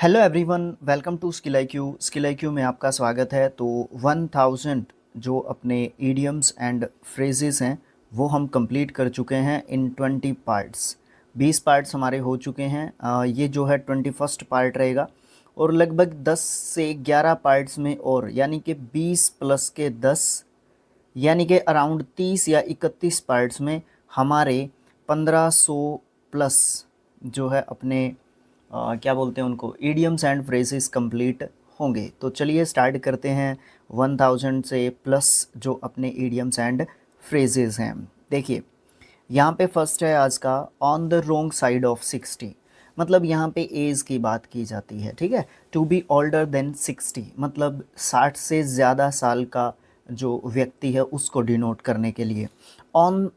Hello everyone, welcome to skill IQ। Skill IQ में आपका स्वागत है। तो 1000 जो अपने इडियम्स एंड फ्रेजेस हैं वो हम कंप्लीट कर चुके हैं इन 20 पार्ट्स। 20 पार्ट्स हमारे हो चुके हैं। ये जो है 21st पार्ट रहेगा और लगभग 10 से 11 पार्ट्स में और यानी कि 20 प्लस के 10 यानी कि अराउंड 30 या 31 पार्ट्स में हमारे 1500 प्लस जो है अपने क्या बोलते हैं उनको इडियम्स एंड फ्रेजेस कंप्लीट होंगे। तो चलिए स्टार्ट करते हैं 1000 से प्लस जो अपने इडियम्स एंड फ्रेजेस हैं। देखिए यहाँ पे फर्स्ट है आज का, on the wrong side of 60। मतलब यहाँ पे एज की बात की जाती है, ठीक है। टू बी ओल्डर देन 60 मतलब 60 से ज़्यादा साल का जो व्यक्ति है उसको डिनोट करने के लिए। On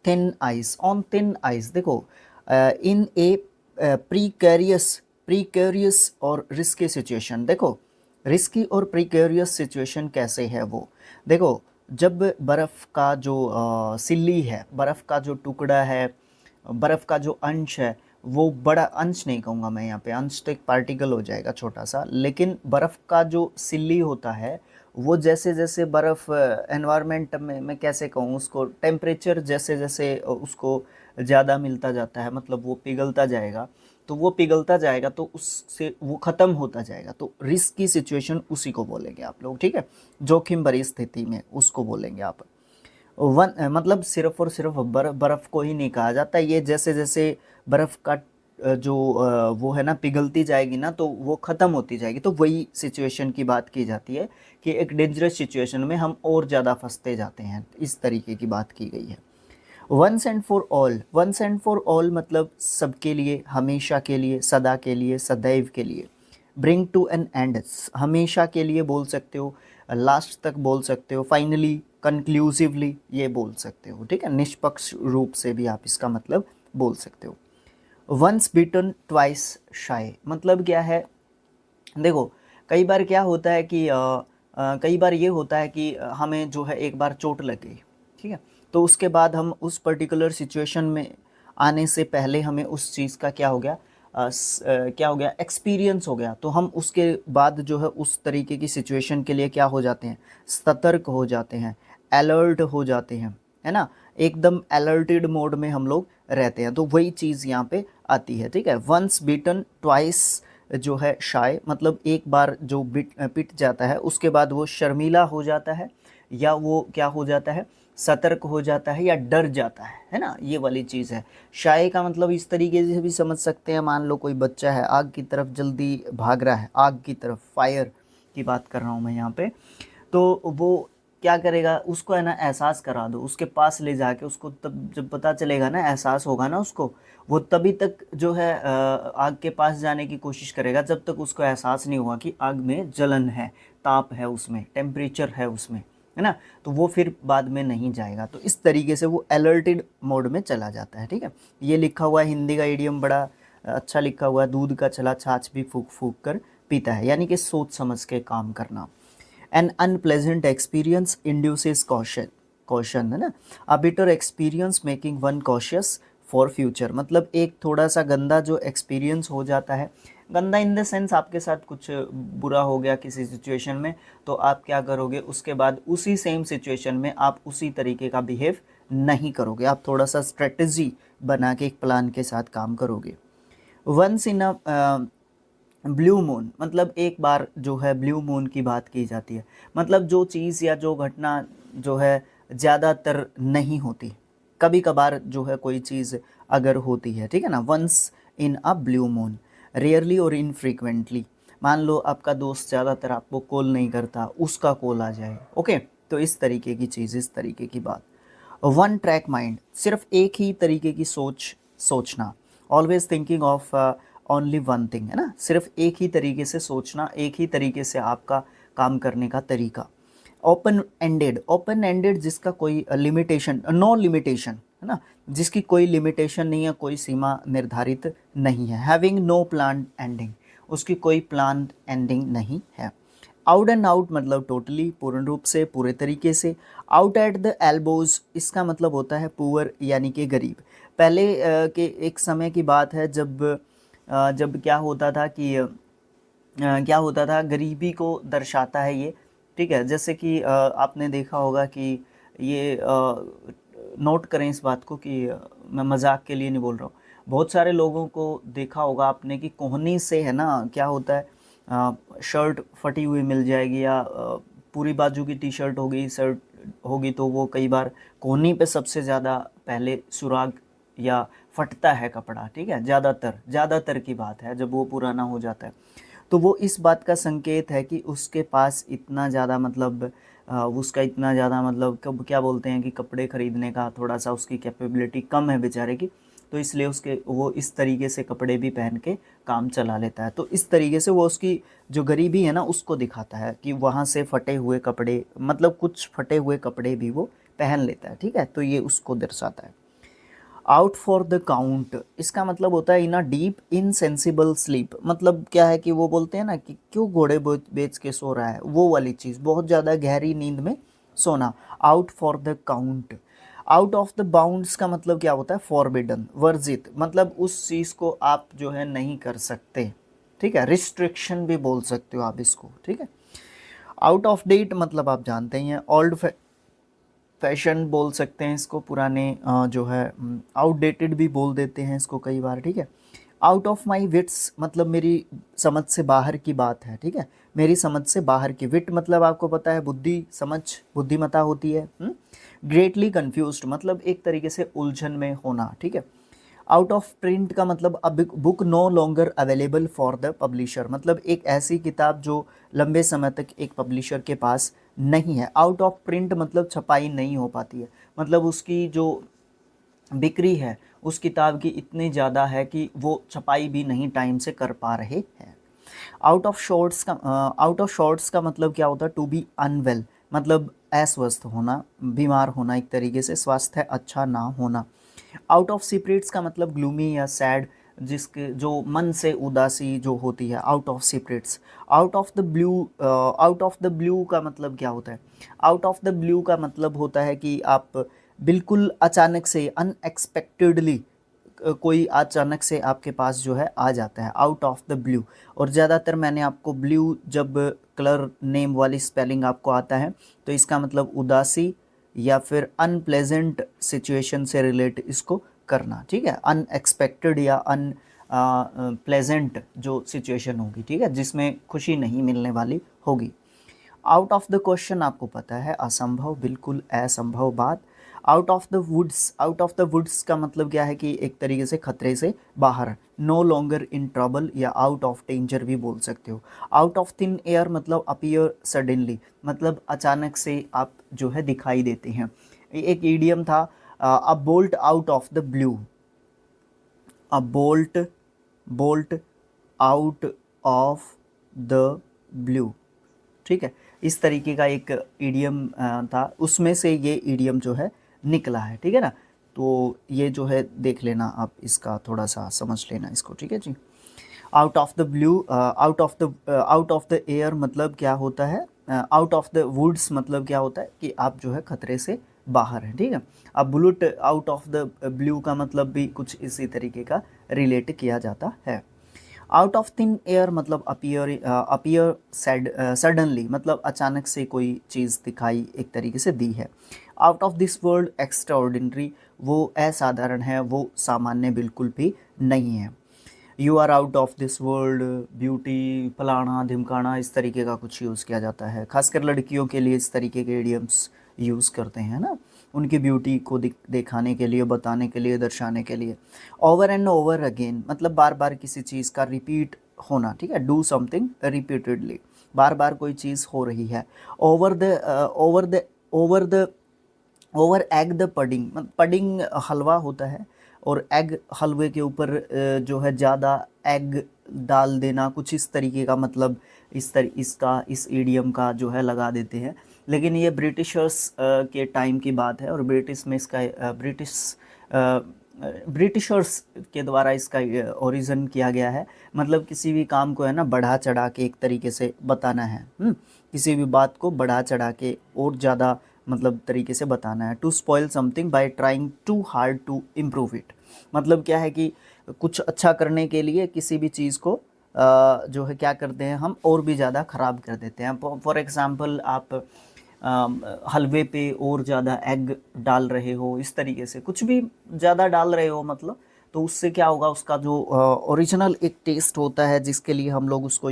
thin eyes, on thin eyes देखो, इन ए प्रीकैरियस और रिस्की सिचुएशन। देखो रिस्की और प्रीकैरियस सिचुएशन कैसे है वो देखो। जब बर्फ़ का जो सिल्ली है, बर्फ़ का जो टुकड़ा है, बर्फ़ का जो अंश है, वो बड़ा अंश नहीं कहूँगा मैं यहाँ पे, अंश तो एक पार्टिकल हो जाएगा छोटा सा, लेकिन बर्फ़ का जो सिल्ली होता है वो जैसे जैसे बर्फ़ एनवायरनमेंट में, मैं कैसे कहूँ उसको, टेम्परेचर जैसे जैसे उसको ज़्यादा मिलता जाता है, मतलब वो पिघलता जाएगा। तो वो पिघलता जाएगा तो उससे वो ख़त्म होता जाएगा। तो रिस्क की सिचुएशन उसी को बोलेंगे आप लोग, ठीक है। जोखिम भरी स्थिति में उसको बोलेंगे आप। मतलब सिर्फ और सिर्फ बर्फ़ को ही नहीं कहा जाता। ये जैसे जैसे बर्फ़ का जो वो है ना पिघलती जाएगी ना तो वो ख़त्म होती जाएगी। तो वही सिचुएशन की बात की जाती है कि एक डेंजरस सिचुएशन में हम और ज़्यादा फंसते जाते हैं, इस तरीके की बात की गई है। Once and for all, once and for all मतलब सबके लिए, हमेशा के लिए, सदा के लिए, सदैव के लिए। ब्रिंग टू एन एंड, हमेशा के लिए बोल सकते हो, लास्ट तक बोल सकते हो, फाइनली, कंक्लूसिवली ये बोल सकते हो, ठीक है। निष्पक्ष रूप से भी आप इसका मतलब बोल सकते हो। वंस बीटन ट्वाइस शाय मतलब क्या है देखो, कई बार क्या होता है कि कई बार ये होता है कि हमें जो है एक बार चोट लग गई, ठीक है। तो उसके बाद हम उस पर्टिकुलर सिचुएशन में आने से पहले हमें उस चीज़ का क्या हो गया, क्या हो गया, एक्सपीरियंस हो गया। तो हम उसके बाद जो है उस तरीके की सिचुएशन के लिए क्या हो जाते हैं, सतर्क हो जाते हैं, अलर्ट हो जाते हैं, है ना। एकदम अलर्टेड मोड में हम लोग रहते हैं। तो वही चीज़ यहाँ पे आती है, ठीक है। वंस बीटन ट्वाइस जो है शाय मतलब एक बार जो पिट जाता है उसके बाद वो शर्मीला हो जाता है, या वो क्या हो जाता है, सतर्क हो जाता है, या डर जाता है ना। ये वाली चीज़ है। शाय का मतलब इस तरीके से भी समझ सकते हैं, मान लो कोई बच्चा है आग की तरफ जल्दी भाग रहा है, आग की तरफ, फायर की बात कर रहा हूँ मैं यहाँ पे। तो वो क्या करेगा, उसको है ना एहसास करा दो, उसके पास ले जाके उसको, तब जब पता चलेगा ना, एहसास होगा ना उसको, वो तभी तक जो है आग के पास जाने की कोशिश करेगा जब तक उसको एहसास नहीं हुआ कि आग में जलन है, ताप है उसमें, टेम्परेचर है उसमें, है ना। तो वो फिर बाद में नहीं जाएगा। तो इस तरीके से वो अलर्टेड मोड में चला जाता है, ठीक है। ये लिखा हुआ है हिंदी का इडियम, बड़ा अच्छा लिखा हुआ है, दूध का छला छाछ भी फूक फूक कर पीता है, यानी कि सोच समझ के काम करना। An unpleasant experience induces caution है ना। A bitter experience making one cautious for future मतलब एक थोड़ा सा गंदा जो एक्सपीरियंस हो जाता है, गंदा इन द सेंस आपके साथ कुछ बुरा हो गया किसी सिचुएशन में, तो आप क्या करोगे, उसके बाद उसी सेम सिचुएशन में आप उसी तरीके का बिहेव नहीं करोगे, आप थोड़ा सा स्ट्रेटजी बना के एक प्लान के साथ काम करोगे। Once in a blue moon मतलब एक बार जो है ब्लू मून की बात की जाती है, मतलब जो चीज़ या जो घटना जो है ज़्यादातर नहीं होती, कभी कभार जो है कोई चीज़ अगर होती है, ठीक है ना। Once in a blue moon, rarely और इनफ्रीक्वेंटली। मान लो आपका दोस्त ज़्यादातर आपको कॉल नहीं करता, उसका कॉल आ जाए, ओके। तो इस तरीके की चीज़, इस तरीके की बात। वन ट्रैक माइंड सिर्फ एक ही तरीके की सोचना, always thinking of only one thing है ना, सिर्फ एक ही तरीके से सोचना, एक ही तरीके से आपका काम करने का तरीका। ओपन एंडेड जिसका कोई लिमिटेशन, नो लिमिटेशन है ना, जिसकी कोई लिमिटेशन नहीं है, कोई सीमा निर्धारित नहीं है। हैविंग नो प्लान एंडिंग, उसकी कोई प्लान एंडिंग नहीं है। आउट एंड आउट मतलब टोटली, पूर्ण रूप से, पूरे तरीके से। आउट एट द एल्बोज इसका मतलब होता है पुअर यानी कि गरीब। पहले के एक समय की बात है जब जब क्या होता था कि क्या होता था, गरीबी को दर्शाता है ये, ठीक है। जैसे कि आपने देखा होगा कि ये नोट करें इस बात को कि मैं मजाक के लिए नहीं बोल रहा हूँ, बहुत सारे लोगों को देखा होगा आपने कि कोहनी से है ना क्या होता है, शर्ट फटी हुई मिल जाएगी या पूरी बाजू की टी शर्ट होगी, शर्ट होगी, तो वो कई बार कोहनी पे सबसे ज़्यादा पहले सुराग या फटता है कपड़ा, ठीक है। ज़्यादातर की बात है जब वो पुराना हो जाता है, तो वो इस बात का संकेत है कि उसके पास इतना ज़्यादा मतलब उसका इतना ज़्यादा मतलब कब क्या बोलते हैं कि कपड़े ख़रीदने का थोड़ा सा उसकी कैपेबिलिटी कम है बेचारे की, तो इसलिए उसके वो इस तरीके से कपड़े भी पहन के काम चला लेता है। तो इस तरीके से वो उसकी जो गरीबी है ना उसको दिखाता है कि वहाँ से फटे हुए कपड़े, मतलब कुछ फटे हुए कपड़े भी वो पहन लेता है, ठीक है। तो ये उसको दर्शाता है। आउट फॉर द काउंट, इसका मतलब होता है इन अ डीप इनसेंसिबल स्लीप, मतलब क्या है कि वो बोलते हैं ना कि क्यों घोड़े बेच के सो रहा है, वो वाली चीज़, बहुत ज़्यादा गहरी नींद में सोना। Out for the count. Out of the bounds का मतलब क्या होता है, फॉरबिडन, वर्जित, मतलब उस चीज़ को आप जो है नहीं कर सकते, ठीक है। रिस्ट्रिक्शन भी बोल सकते हो आप इसको, ठीक है। आउट ऑफ डेट मतलब आप जानते ही हैं, ओल्ड फैशन बोल सकते हैं इसको, पुराने जो है आउटडेटेड भी बोल देते हैं इसको कई बार, ठीक है। आउट ऑफ माई विट्स मतलब मेरी समझ से बाहर की बात है, ठीक है, मेरी समझ से बाहर की। विट मतलब आपको पता है बुद्धि, समझ, बुद्धिमता होती है। ग्रेटली कन्फ्यूज्ड मतलब एक तरीके से उलझन में होना, ठीक है। आउट ऑफ प्रिंट का मतलब अब book no longer available for the publisher, मतलब एक ऐसी किताब जो लंबे समय तक एक पब्लिशर के पास नहीं है। आउट ऑफ प्रिंट मतलब छपाई नहीं हो पाती है, मतलब उसकी जो बिक्री है उस किताब की इतनी ज़्यादा है कि वो छपाई भी नहीं टाइम से कर पा रहे हैं। आउट ऑफ शॉर्ट्स का मतलब क्या होता है, टू बी अनवेल, मतलब अस्वस्थ होना, बीमार होना, एक तरीके से स्वास्थ्य अच्छा ना होना। आउट ऑफ सीक्रेट्स का मतलब ग्लूमी या सैड, जिसके जो मन से उदासी जो होती है, out of secrets. Out of the blue का मतलब क्या होता है, आउट ऑफ द ब्लू का मतलब होता है कि आप बिल्कुल अचानक से अनएक्सपेक्टेडली कोई अचानक से आपके पास जो है आ जाता है, आउट ऑफ द ब्लू। और ज़्यादातर मैंने आपको ब्लू जब कलर नेम वाली स्पेलिंग आपको आता है तो इसका मतलब उदासी या फिर अनप्लेजेंट सिचुएशन से रिलेट इसको करना, ठीक है। अनएक्सपेक्टेड या प्लेजेंट जो सिचुएशन होगी, ठीक है, जिसमें खुशी नहीं मिलने वाली होगी। आउट ऑफ द क्वेश्चन आपको पता है असंभव, बिल्कुल असंभव बात। आउट ऑफ द वुड्स का मतलब क्या है कि एक तरीके से खतरे से बाहर, नो लॉन्गर इन ट्रबल या आउट ऑफ डेंजर भी बोल सकते हो। आउट ऑफ थिन एयर मतलब अपीयर सडनली, मतलब अचानक से आप जो है दिखाई देते हैं। एक ईडियम था, अ bolt out of the blue, a bolt out of the blue, ठीक है। इस तरीके का एक ईडियम था, उसमें से ये ईडियम जो है निकला है, ठीक है ना। तो ये जो है देख लेना आप, इसका थोड़ा सा समझ लेना इसको, ठीक है जी। Out of the blue, out of the air मतलब क्या होता है, आउट ऑफ द वुड्स मतलब क्या होता है कि आप जो है खतरे से बाहर हैं, ठीक है। अब bullet out of the blue का मतलब भी कुछ इसी तरीके का रिलेट किया जाता है। आउट ऑफ थिन एयर मतलब अपीयर सडनली, मतलब अचानक से कोई चीज़ दिखाई एक तरीके से दी है। Out of this world extraordinary, वो असाधारण है, वो सामान्य बिल्कुल भी नहीं है। You are out of this world, beauty, फलाना ढिमकाना, इस तरीके का कुछ यूज़ किया जाता है, खासकर लड़कियों के लिए इस तरीके के इडियम्स यूज़ करते हैं ना, उनकी ब्यूटी को दिखाने के लिए, बताने के लिए, दर्शाने के लिए। ओवर एंड ओवर अगेन मतलब बार बार किसी चीज़ का रिपीट होना, ठीक है, डू समथिंग रिपीटेडली, बार बार कोई चीज़ हो रही है। Over the over the over the over egg the pudding, pudding हलवा होता है और एग हलवे के ऊपर जो है ज़्यादा एग डाल देना, कुछ इस तरीके का मतलब इस ईडियम का जो है लगा देते हैं। लेकिन ये ब्रिटिशर्स के टाइम की बात है और ब्रिटिश में इसका ब्रिटिशर्स के द्वारा इसका ओरिजिन किया गया है। मतलब किसी भी काम को है ना बढ़ा चढ़ा के एक तरीके से बताना है, किसी भी बात को बढ़ा चढ़ा के और ज़्यादा मतलब तरीके से बताना है। To spoil something by trying to hard to improve it, मतलब क्या है कि कुछ अच्छा करने के लिए किसी भी चीज़ को जो है क्या करते हैं हम और भी ज़्यादा ख़राब कर देते हैं। फॉर एग्ज़ाम्पल आप हलवे पे और ज़्यादा एग डाल रहे हो, इस तरीके से कुछ भी ज़्यादा डाल रहे हो मतलब, तो उससे क्या होगा, उसका जो ओरिजिनल एक टेस्ट होता है जिसके लिए हम लोग उसको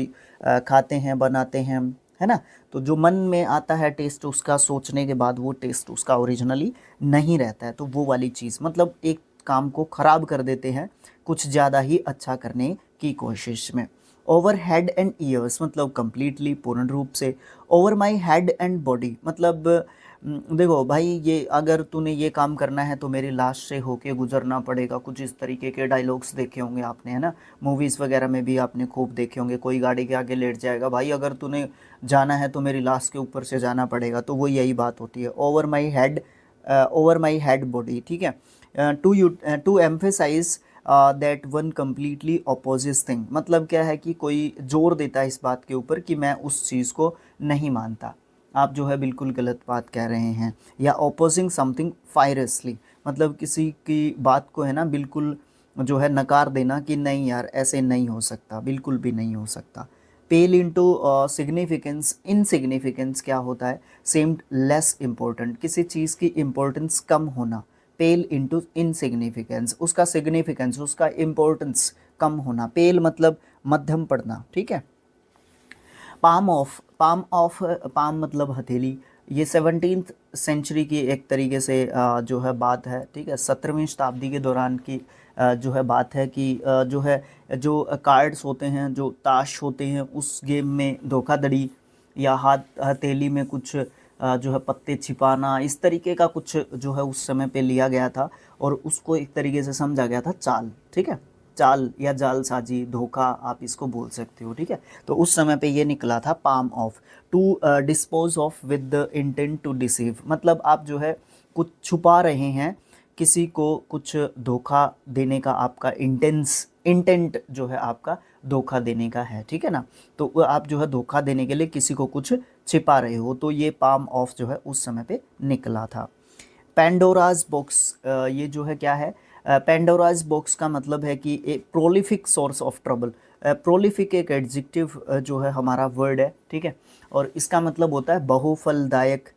खाते हैं, बनाते हैं, है ना। तो जो मन में आता है टेस्ट उसका, सोचने के बाद वो टेस्ट उसका ओरिजिनली नहीं रहता है। तो वो वाली चीज़ मतलब एक काम को ख़राब कर देते हैं कुछ ज़्यादा ही अच्छा करने की कोशिश में। ओवर हेड एंड ईयर्स मतलब कंप्लीटली, पूर्ण रूप से। Over my head and body मतलब देखो भाई, ये अगर तूने ये काम करना है तो मेरी लाश से होके गुजरना पड़ेगा, कुछ इस तरीके के डायलॉग्स देखे होंगे आपने, है ना। मूवीज़ वगैरह में भी आपने खूब देखे होंगे, कोई गाड़ी के आगे लेट जाएगा, भाई अगर तूने जाना है तो मेरी लाश के ऊपर से जाना पड़ेगा। तो वो यही बात होती है, ओवर माई हेड बॉडी, ठीक है। To emphasize that one completely opposite thing मतलब क्या है कि कोई जोर देता है इस बात के ऊपर कि मैं उस चीज़ को नहीं मानता, आप जो है बिल्कुल गलत बात कह रहे हैं। या अपोजिंग समथिंग फायरसली मतलब किसी की बात को है ना बिल्कुल जो है नकार देना कि नहीं यार ऐसे नहीं हो सकता, बिल्कुल भी नहीं हो सकता। पेल इंटू सिग्निफिकेंस, इनसिग्निफिकेंस क्या होता है, सेम्ड लेस इम्पोर्टेंट, किसी चीज़ की इम्पोर्टेंस कम होना। पेल इंटू इनसिग्निफिकेंस, उसका सिग्निफिकेंस, उसका इम्पोर्टेंस कम होना। पेल मतलब मध्यम पड़ना, ठीक है। पाम मतलब हथेली, ये 17th सेंचुरी की एक तरीके से जो है बात है, ठीक है। 17वीं शताब्दी के दौरान की जो है बात है कि जो है जो कार्ड्स होते हैं, जो ताश होते हैं, उस गेम में धोखाधड़ी या हथेली में कुछ जो है पत्ते छिपाना, इस तरीके का कुछ जो है उस समय पे लिया गया था और उसको एक तरीके से समझा गया था चाल, ठीक है। चाल या जालसाजी, धोखा आप इसको बोल सकते हो, ठीक है। तो उस समय पे ये निकला था palm off. To dispose of with the intent to deceive मतलब आप जो है कुछ छुपा रहे हैं, किसी को कुछ धोखा देने का आपका इंटेंट जो है आपका धोखा देने का है, ठीक है ना। तो आप जो है धोखा देने के लिए किसी को कुछ छिपा रहे हो, तो ये पाम ऑफ जो है उस समय पे निकला था। पेंडोराज बॉक्स, ये जो है क्या है, पेंडोराज बॉक्स का मतलब है कि a prolific source of trouble. Prolific एक एडजेक्टिव जो है हमारा वर्ड है, ठीक है। और इसका मतलब होता है बहुफलदायक,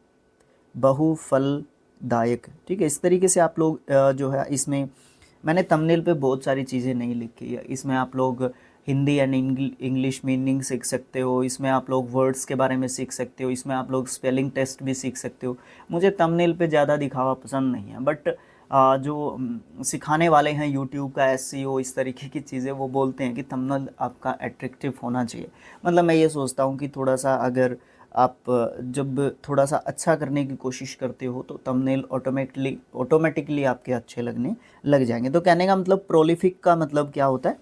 बहुफलदायक, ठीक है। इस तरीके से आप लोग जो है इसमें मैंने थंबनेल पे बहुत सारी चीज़ें नहीं लिखी है, इसमें आप लोग हिंदी एंड इंग्लिश मीनिंग सीख सकते हो, इसमें आप लोग वर्ड्स के बारे में सीख सकते हो, इसमें आप लोग स्पेलिंग टेस्ट भी सीख सकते हो। मुझे थंबनेल पे ज़्यादा दिखावा पसंद नहीं है, बट जो सिखाने वाले हैं यूट्यूब का एसईओ, इस तरीके की चीज़ें, वो बोलते हैं कि थंबनेल आपका अट्रैक्टिव होना चाहिए। मतलब मैं ये सोचता हूँ कि थोड़ा सा अगर आप जब थोड़ा सा अच्छा करने की कोशिश करते हो तो थंबनेल ऑटोमेटिकली आपके अच्छे लगने लग जाएंगे। तो कहने का मतलब प्रोलिफिक का मतलब क्या होता है,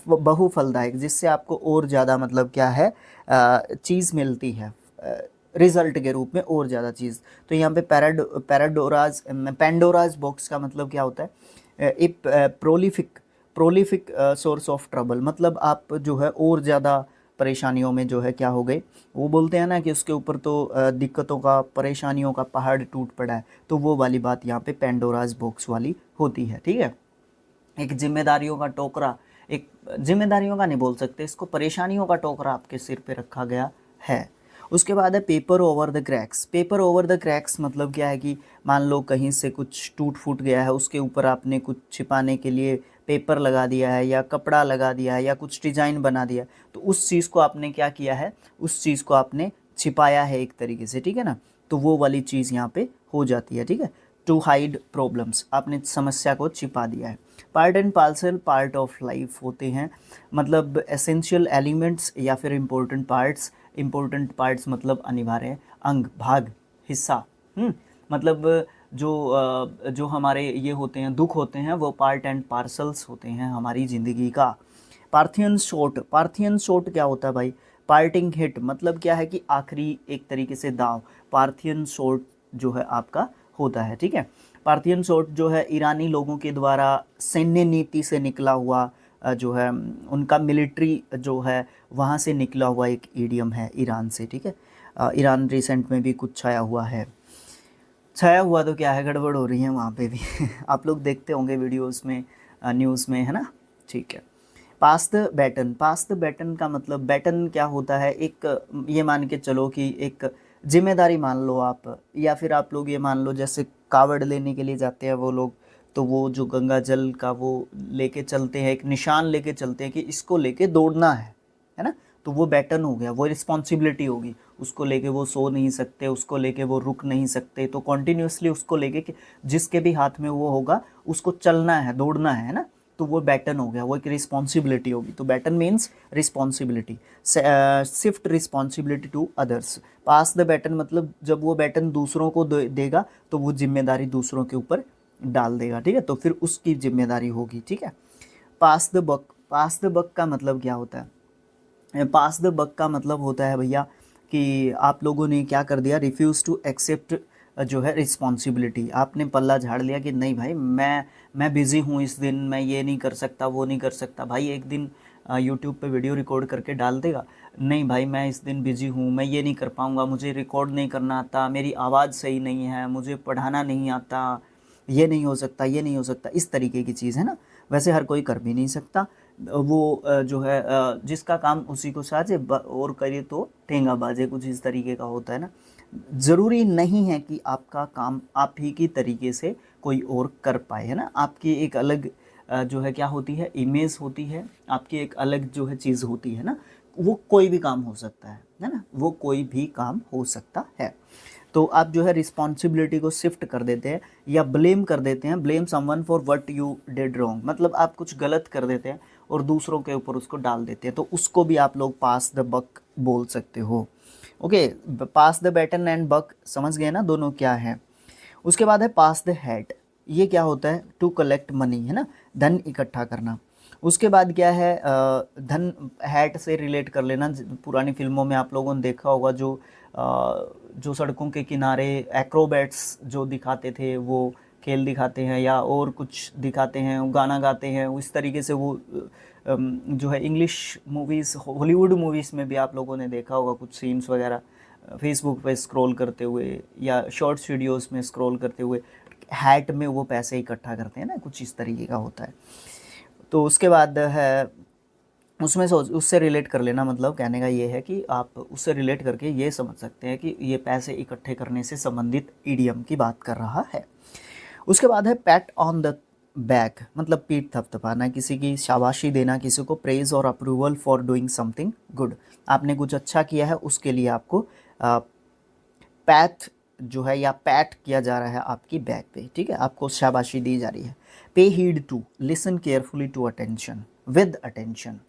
बहुफलदायक, जिससे आपको और ज़्यादा मतलब क्या है चीज़ मिलती है रिजल्ट के रूप में, और ज़्यादा चीज़। तो यहाँ पे पेंडोराज बॉक्स का मतलब क्या होता है, एक प्रोलिफिक सोर्स ऑफ ट्रबल मतलब आप जो है और ज़्यादा परेशानियों में जो है क्या हो गए, वो बोलते हैं ना कि उसके ऊपर तो दिक्कतों का, परेशानियों का पहाड़ टूट पड़ा है। तो वो वाली बात यहाँ पे पेंडोराज बॉक्स वाली होती है, ठीक है। एक जिम्मेदारियों का टोकरा, एक जिम्मेदारियों का नहीं बोल सकते इसको, परेशानियों का टोकरा आपके सिर पे रखा गया है। उसके बाद है paper over the cracks. Paper over the cracks मतलब क्या है कि मान लो कहीं से कुछ टूट फूट गया है, उसके ऊपर आपने कुछ छिपाने के लिए पेपर लगा दिया है या कपड़ा लगा दिया है या कुछ डिज़ाइन बना दिया, तो उस चीज़ को आपने क्या किया है, उस चीज़ को आपने छिपाया है एक तरीके से, ठीक है ना। तो वो वाली चीज़ यहाँ पे हो जाती है, ठीक है। टू हाइड प्रॉब्लम्स, आपने समस्या को छिपा दिया है। Part and parcel part of life होते हैं, मतलब एसेंशियल एलिमेंट्स या फिर इम्पोर्टेंट पार्ट्स मतलब अनिवार्य अंग, भाग, हिस्सा। मतलब जो हमारे ये होते हैं, दुख होते हैं, वो पार्ट एंड पार्सल्स होते हैं हमारी ज़िंदगी का। पार्थियन शॉट क्या होता है भाई, पार्टिंग हिट मतलब क्या है कि आखिरी एक तरीके से दाव, पार्थियन शॉट जो है आपका होता है, ठीक है। पार्थियन शॉट जो है ईरानी लोगों के द्वारा सैन्य नीति से निकला हुआ जो है उनका मिलिट्री जो है वहाँ से निकला हुआ एक ईडियम है ईरान से, ठीक है। ईरान रिसेंट में भी कुछ छाया हुआ तो क्या है, गड़बड़ हो रही है वहाँ पे भी आप लोग देखते होंगे वीडियोस में, न्यूज़ में, है ना, ठीक है। Pass the baton, pass the baton का मतलब बैटन क्या होता है, एक ये मान के चलो कि एक जिम्मेदारी मान लो आप, या फिर आप लोग ये मान लो जैसे कावड़ लेने के लिए जाते हैं वो लोग, तो वो जो गंगा जल का वो लेके चलते हैं, एक निशान लेके चलते हैं कि इसको लेके दौड़ना है ना, तो वो बैटन हो गया, वो रिस्पॉन्सिबिलिटी होगी, उसको लेके वो सो नहीं सकते, उसको लेके वो रुक नहीं सकते, तो कॉन्टीन्यूसली उसको लेके कि जिसके भी हाथ में वो होगा उसको चलना है, दौड़ना है ना, तो वो बैटन हो गया, वो एक रिस्पॉन्सिबिलिटी होगी। तो baton means responsibility, shift responsibility to others. Pass the baton मतलब जब वो बैटन दूसरों को देगा तो वो जिम्मेदारी दूसरों के ऊपर डाल देगा, ठीक है, तो फिर उसकी जिम्मेदारी होगी, ठीक है। Pass the buck, pass the buck का मतलब क्या होता है, पास द बक का मतलब होता है भैया कि आप लोगों ने क्या कर दिया, रिफ्यूज़ टू एक्सेप्ट जो है रिस्पॉन्सिबिलिटी, आपने पल्ला झाड़ लिया कि नहीं भाई मैं बिज़ी हूँ इस दिन, मैं ये नहीं कर सकता, वो नहीं कर सकता। भाई एक दिन यूट्यूब पे वीडियो रिकॉर्ड करके डाल देगा, नहीं भाई मैं इस दिन बिज़ी हूँ, मैं ये नहीं कर पाऊँगा, मुझे रिकॉर्ड नहीं करना आता, मेरी आवाज़ सही नहीं है, मुझे पढ़ाना नहीं आता, ये नहीं हो सकता, ये नहीं हो सकता, इस तरीके की चीज़ है ना। वैसे हर कोई कर भी नहीं सकता, वो जो है जिसका काम उसी को साजे, और करे तो ठेंगा बाजे, कुछ इस तरीके का होता है ना। ज़रूरी नहीं है कि आपका काम आप ही की तरीके से कोई और कर पाए, है ना। आपकी एक अलग जो है क्या होती है, इमेज होती है, आपकी एक अलग जो है चीज़ होती है ना, वो कोई भी काम हो सकता है ना, वो कोई भी काम हो सकता है। तो आप जो है रिस्पॉन्सिबिलिटी को शिफ्ट कर देते हैं या ब्लेम कर देते हैं, blame someone for what you did wrong, मतलब आप कुछ गलत कर देते हैं और दूसरों के ऊपर उसको डाल देते हैं, तो उसको भी आप लोग पास द बक बोल सकते हो। Okay, pass the baton and buck समझ गए ना दोनों क्या है। उसके बाद है पास द हैट, ये क्या होता है, टू कलेक्ट मनी, है ना, धन इकट्ठा करना। उसके बाद क्या है, धन हैट से रिलेट कर लेना, पुरानी फिल्मों में आप लोगों ने देखा होगा जो सड़कों के किनारे एक्रोबैट्स जो दिखाते थे, वो खेल दिखाते हैं या और कुछ दिखाते हैं, गाना गाते हैं, उस तरीके से वो जो है इंग्लिश मूवीज़, हॉलीवुड मूवीज़ में भी आप लोगों ने देखा होगा कुछ सीन्स वगैरह, फेसबुक पे स्क्रॉल करते हुए या शॉर्ट्स वीडियोस में स्क्रॉल करते हुए हैट में वो पैसे इकट्ठा करते हैं ना, कुछ इस तरीके का होता है। तो उसके बाद है उसमें सोच उससे रिलेट कर लेना, मतलब कहने का ये है कि आप उससे रिलेट करके ये समझ सकते हैं कि ये पैसे इकट्ठे करने से संबंधित ईडियम की बात कर रहा है। उसके बाद है पैट ऑन द बैक, मतलब पीठ थपथपाना, किसी की शाबाशी देना, किसी को प्रेज और approval for doing something good, आपने कुछ अच्छा किया है उसके लिए आपको पैथ जो है या पैट किया जा रहा है आपकी बैक पे, ठीक है, आपको शाबाशी दी जा रही है। Pay heed to, listen carefully to attention, with attention,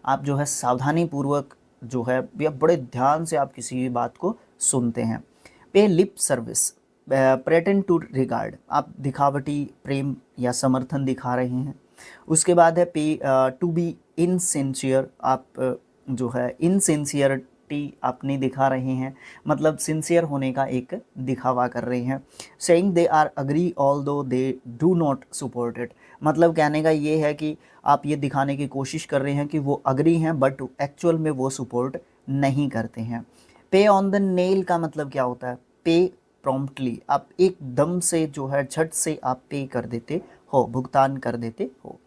आप जो है सावधानी पूर्वक जो है या बड़े ध्यान से आप किसी भी बात को सुनते हैं। Pay lip service, pretend to regard, आप दिखावटी प्रेम या समर्थन दिखा रहे हैं। उसके बाद है पे टू बी इनसिंसियर, आप जो है इनसिंसियरिटी आप नहीं दिखा रहे हैं, मतलब सिंसियर होने का एक दिखावा कर रहे हैं। Saying they are agree although they do not support it, मतलब कहने का ये है कि आप ये दिखाने की कोशिश कर रहे हैं कि वो अग्री हैं बट एक्चुअल में वो सपोर्ट नहीं करते हैं। पे ऑन द नेल का मतलब क्या होता है, पे प्रॉम्प्टली, आप एकदम से जो है झट से आप पे कर देते हो, भुगतान कर देते हो।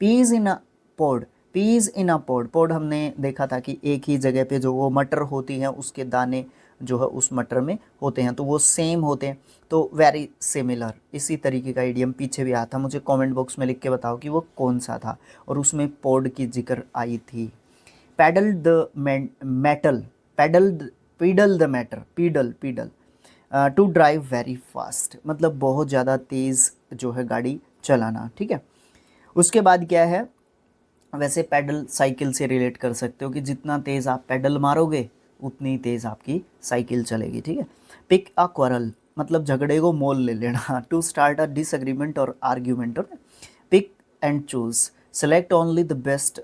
Peas in a pod, peas in a pod, pod हमने देखा था कि एक ही जगह पे जो वो मटर होती हैं उसके दाने जो है उस मटर में होते हैं, तो वो सेम होते हैं, तो वेरी सिमिलर, इसी तरीके का इडियम पीछे भी आया था, मुझे कमेंट बॉक्स में लिख के बताओ कि वो कौन सा था और उसमें पॉड की जिक्र आई थी। Pedal the metal, pedal the matter, pedal pedal, to drive very fast, मतलब बहुत ज़्यादा तेज़ जो है गाड़ी चलाना, ठीक है। उसके बाद क्या है, वैसे पैडल साइकिल से रिलेट कर सकते हो कि जितना तेज़ आप पैडल मारोगे उतनी तेज़ आपकी साइकिल चलेगी, ठीक है। पिक अ क्वारल, मतलब झगड़े को मोल ले लेना, टू स्टार्ट अ डिसएग्रीमेंट और argument, okay. Pick and choose, select only the best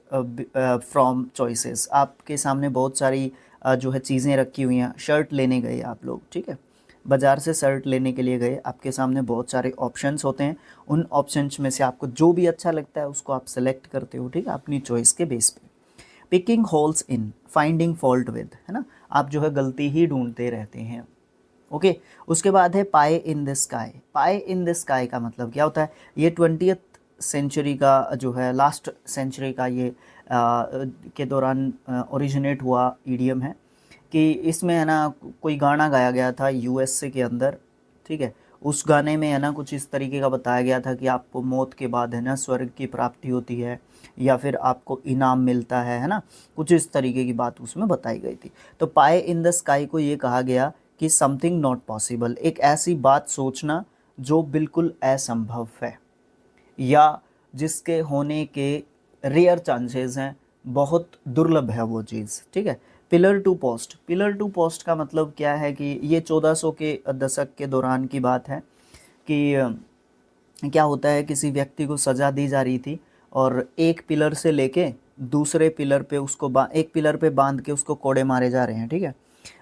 from choices, आपके सामने बहुत सारी जो है चीज़ें रखी हुई हैं, शर्ट लेने गए आप लोग, ठीक है, बाज़ार से शर्ट लेने के लिए गए, आपके सामने बहुत सारे ऑप्शंस होते हैं, उन ऑप्शंस में से आपको जो भी अच्छा लगता है उसको आप सेलेक्ट करते हो, ठीक है, अपनी चॉइस के बेस पे। Picking holes in, finding fault with, है ना, आप जो है गलती ही ढूंढते रहते हैं, ओके। उसके बाद है पाए इन द स्काई, पाए इन द स्काई का मतलब क्या होता है, ये 20th सेंचुरी का जो है, लास्ट सेंचुरी का ये के दौरान ओरिजिनेट हुआ ईडियम है कि इसमें है ना कोई गाना गाया गया था यूएसए के अंदर, ठीक है। उस गाने में है ना कुछ इस तरीके का बताया गया था कि आपको मौत के बाद है ना स्वर्ग की प्राप्ति होती है या फिर आपको इनाम मिलता है ना, कुछ इस तरीके की बात उसमें बताई गई थी। तो पाए इन द स्काई को ये कहा गया कि समथिंग नॉट पॉसिबल, एक ऐसी बात सोचना जो बिल्कुल असंभव है या जिसके होने के रेयर चांसेस हैं, बहुत दुर्लभ है वो चीज़, ठीक है। Pillar to post, pillar to post का मतलब क्या है कि ये 1400 के दशक के दौरान की बात है कि क्या होता है, किसी व्यक्ति को सज़ा दी जा रही थी और एक पिलर से लेके दूसरे पिलर पे उसको एक पिलर पे बांध के उसको कोड़े मारे जा रहे हैं, ठीक है।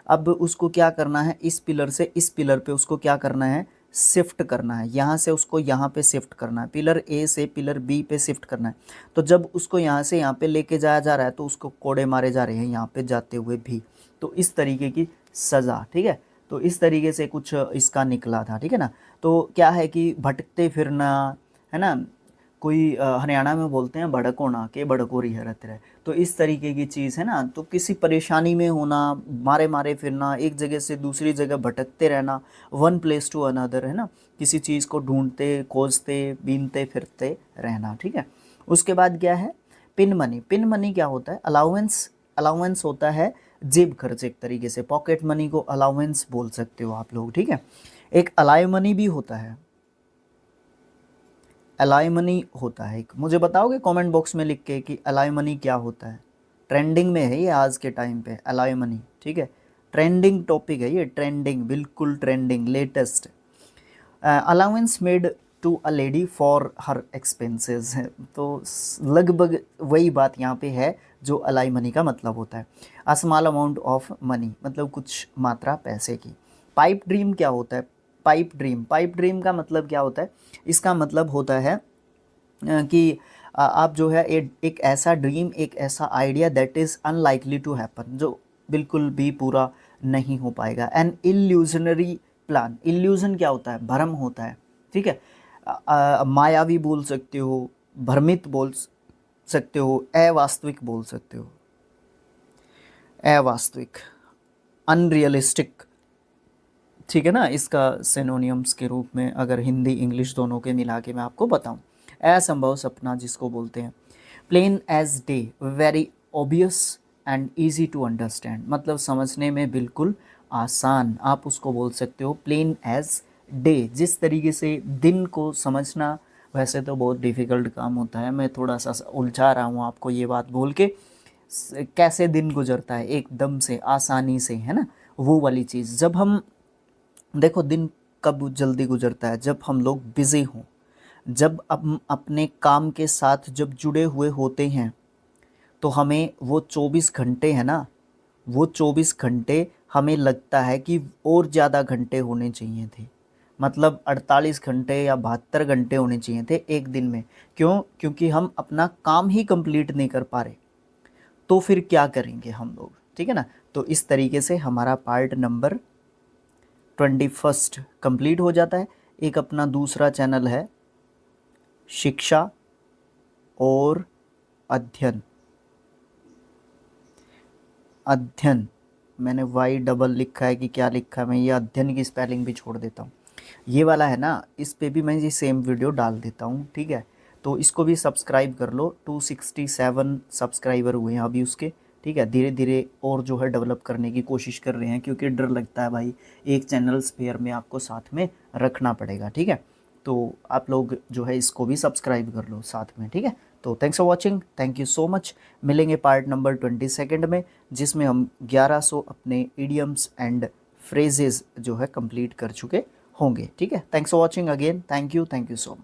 अब उसको क्या करना है, इस पिलर से इस पिलर पे उसको क्या करना है, शिफ्ट करना है, यहाँ से उसको यहाँ पे शिफ्ट करना है, पिलर ए से पिलर बी पे शिफ्ट करना है। तो जब उसको यहाँ से यहाँ पे लेके जाया जा रहा है तो उसको कोड़े मारे जा रहे हैं यहाँ पे जाते हुए भी, तो इस तरीके की सज़ा, ठीक है। तो इस तरीके से कुछ इसका निकला था, ठीक है ना। तो क्या है कि भटकते फिरना, है ना, कोई हरियाणा में बोलते हैं भड़क होना के भड़कोरी हरत रहे, तो इस तरीके की चीज़ है ना। तो किसी परेशानी में होना, मारे मारे फिरना, एक जगह से दूसरी जगह भटकते रहना, वन प्लेस टू अनदर, है ना, किसी चीज़ को ढूंढते खोजते बीनते फिरते रहना, ठीक है। उसके बाद क्या है, पिन मनी। पिन मनी क्या होता है, अलाउंस, अलाउंस होता है जेब खर्च, एक तरीके से पॉकेट मनी को अलाउंस बोल सकते हो आप लोग, ठीक है। एक अलाय मनी भी होता है, अलाय मनी होता है एक, मुझे बताओगे कमेंट बॉक्स में लिख के कि अलाय मनी क्या होता है। ट्रेंडिंग में है ये आज के टाइम पे अलाय मनी, ठीक है, ट्रेंडिंग टॉपिक है ये, ट्रेंडिंग, बिल्कुल trending, latest. Allowance made to a lady for her expenses है, तो लगभग वही बात यहाँ पे है जो अलाय मनी का मतलब होता है। A small amount of money, मतलब कुछ मात्रा पैसे की। पाइप ड्रीम क्या होता है, पाइप ड्रीम, पाइप ड्रीम का मतलब क्या होता है, इसका मतलब होता है कि आप जो है एक ऐसा ड्रीम, एक ऐसा idea that is unlikely to happen, जो बिल्कुल भी पूरा नहीं हो पाएगा। एन इल्यूजनरी प्लान, इल्यूजन क्या होता है, भ्रम होता है, ठीक है। मायावी बोल सकते हो, भ्रमित बोल सकते हो, अवास्तविक बोल सकते हो, अवास्तविक, अनरियलिस्टिक, ठीक है ना। इसका सिनोनियम्स के रूप में अगर हिंदी इंग्लिश दोनों के मिला के मैं आपको बताऊं, असंभव सपना जिसको बोलते हैं। Plain as day, very obvious and easy to understand, मतलब समझने में बिल्कुल आसान, आप उसको बोल सकते हो प्लेन एज डे। जिस तरीके से दिन को समझना वैसे तो बहुत डिफ़िकल्ट काम होता है, मैं थोड़ा सा उलझा रहा हूँ आपको ये बात बोल के, कैसे दिन गुजरता है एकदम से आसानी से, है ना, वो वाली चीज़। जब हम देखो दिन कब जल्दी गुजरता है, जब हम लोग बिज़ी हों, जब हम अपने काम के साथ जब जुड़े हुए होते हैं, तो हमें वो 24 घंटे है ना, वो 24 घंटे हमें लगता है कि और ज़्यादा घंटे होने चाहिए थे, मतलब 48 घंटे या 72 घंटे होने चाहिए थे एक दिन में। क्यों, क्योंकि हम अपना काम ही कंप्लीट नहीं कर पा रहे, तो फिर क्या करेंगे हम लोग, ठीक है ना। तो इस तरीके से हमारा पार्ट नंबर 21 कंप्लीट हो जाता है। एक अपना दूसरा चैनल है शिक्षा और अध्ययन, अध्ययन, मैंने वाई डबल लिखा है कि क्या लिखा है, मैं ये अध्ययन की स्पेलिंग भी छोड़ देता हूँ, ये वाला है ना, इस पे भी मैं ये सेम वीडियो डाल देता हूँ, ठीक है। तो इसको भी सब्सक्राइब कर लो, 267 सब्सक्राइबर हुए हैं अभी उसके, ठीक है। धीरे धीरे और जो है डेवलप करने की कोशिश कर रहे हैं, क्योंकि डर लगता है भाई, एक चैनल स्पेयर में आपको साथ में रखना पड़ेगा, ठीक है। तो आप लोग जो है इसको भी सब्सक्राइब कर लो साथ में, ठीक है। तो thanks for watching, thank you so much. मिलेंगे पार्ट नंबर 22 में, जिसमें हम 1100 अपने इडियम्स एंड फ्रेजेस जो है कंप्लीट कर चुके होंगे, ठीक है। Thanks for watching again, thank you so much.